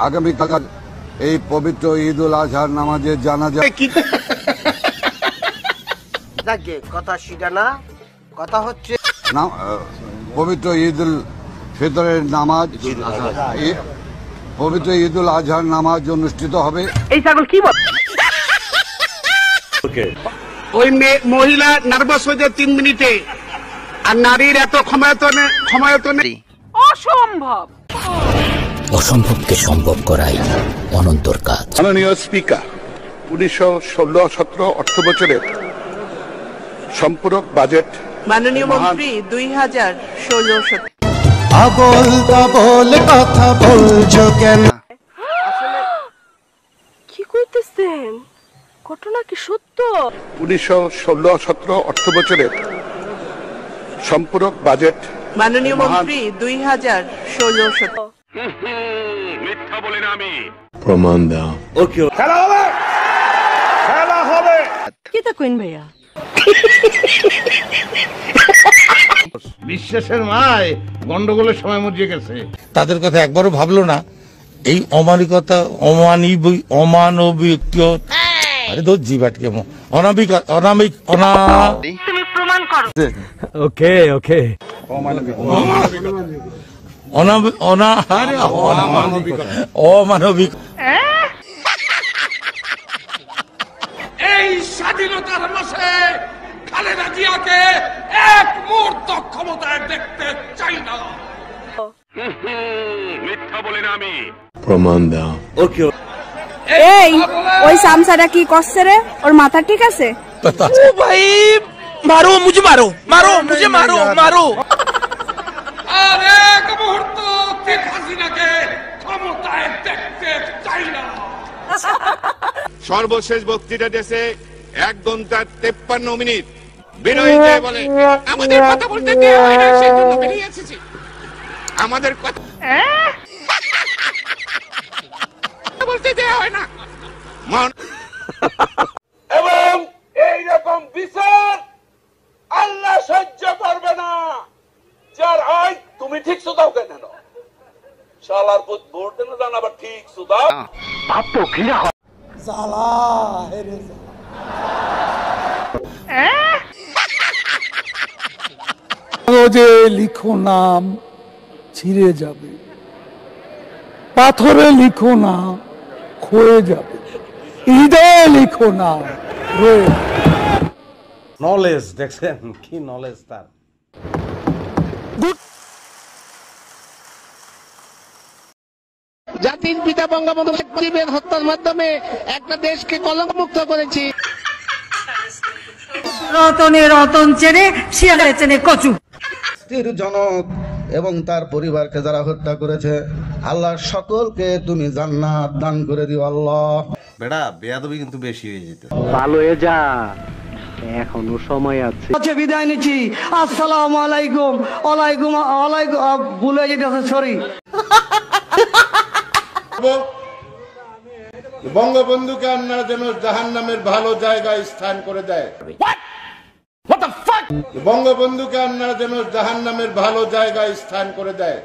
আগামীকাল এই পবিত্র ঈদ উল আজহার নামাজের জানাজা কথা সেটা না, কথা হচ্ছে পবিত্র ঈদ উল ফিতরের নামাজ, পবিত্র ঈদ উল আজহার নামাজ অনুষ্ঠিত হবে। এই ছাগল কি বল? ওই মহিলা নার্ভাস হয়ে যায় 3 মিনিটে, আর নারীর এত ক্ষমতা নেই। অসম্ভব। অসম্ভবকে সম্ভব করাই অনন্তর কাজ। মাননীয় স্পিকার, 1916-17 অর্থ বছরের সম্পূরক বাজেট মাননীয় মন্ত্রী 2016-17 আবল তাবল কথা বলছো কেন? কি কইতেছেন? ঘটনা কি সত্য? 1916-17 অর্থ বছরের সম্পূরক বাজেট মাননীয় মন্ত্রী 2016-17 মিথ্যা বলি না আমি। প্রমাণ দাও। ওকে, খেলা হবে, খেলা হবে। কি তা কইন ভাইয়া? বিশ্বাসের মায় গন্ডগোলের সময় মরিয়ে গেছে। তাদের কথা একবারও ভাবলো না এই অমানবিকতা, অমানবিক আরে দো জিবাট কেমন অনামিক অনামিক অনা তুমি প্রমাণ করো। ওকে ওকে, অনামিক অনা আরে অমানবিক। এই স্বাধীনতার মাসে খালেদা জিয়াকে এক মুহূর্ত ক্ষমতায় দেখতে চাই না। মিথ্যা বলি না আমি। প্রমাণ দাও। ওকে, এই ওই সামসাটা কি করছে রে? ওর মাথা ঠিক আছে? ও ভাই, মারো মুঝে, মারো মারো মুঝে, মারো মারো। আর এক মুহূর্ত শেখ হাসিনাকে ক্ষমতায় দেখতে চাই না। সর্বশেষ বক্তৃতা দেশে 1 ঘন্টা 53 মিনিট বিনয়ী বলে আমাদের কথা বলতে দেওয়া হয় না, সেই জন্য বেরিয়ে এসেছি। আমাদের কথা বলতে দেওয়া হয় না, এবং এইরকম বিচার আল্লাহ সহ্য করবে না। যার হয় তুমি ঠিক সুদাও কেন শালার ভোট দেন আবার ঠিক সুদাও ভাবতো ঘৃণা হয়। কাগজে লিখো নাম ছিঁড়ে যাবে, পাথরে লিখো না ক্ষয়ে যাবে, হৃদয়ে লিখো না রয়ে। নলেজ দেখছেন কি নলেজ তার। জাতির পিতা বঙ্গবন্ধু শেখ মুজিবের হত্যার মাধ্যমে একটা দেশকে কলঙ্কমুক্ত করেছি। রতনে রতন চেনে, শিয়ালে চেনে কচু। জনক এবং তার পরিবারকে যারা হত্যা করেছে, আল্লাহ সকলকে তুমি জান্নাত দান করে দিও আল্লাহ। বেটা বেয়াদবি কিন্তু বেশি হয়ে যেত। ভালো হয়ে যা, এখনো সময় আছে। বিদায় নিচ্ছি, আসসালামু আলাইকুম। ওয়ালাইকুম ওয়ালাইকুম, ভুলে যেতেছে, সরি। বঙ্গবন্ধুকে আপনারা যেন জাহান্নামের ভালো জায়গায় স্থান করে দেয়। বঙ্গবন্ধুকে আপনারা যেন জাহান্নামের ভালো জায়গায় স্থান করে দেয়।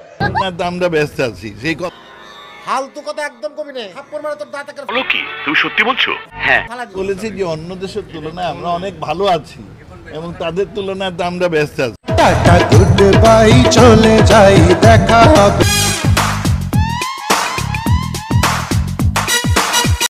আমরা ব্যস্ত আছি সেই ফালতু কথা একদম কবি নেই। থাপ্পড় মারা তোর দাঁতে বলো কি, তুমি সত্যি বলছো? হ্যাঁ, বলেছি যে অন্য দেশের তুলনায় আমরা অনেক ভালো আছি এবং তাদের তুলনায় আমরা ব্যস্ত আছি। টাটা গুড বাই, চলে যাই, দেখা হবে।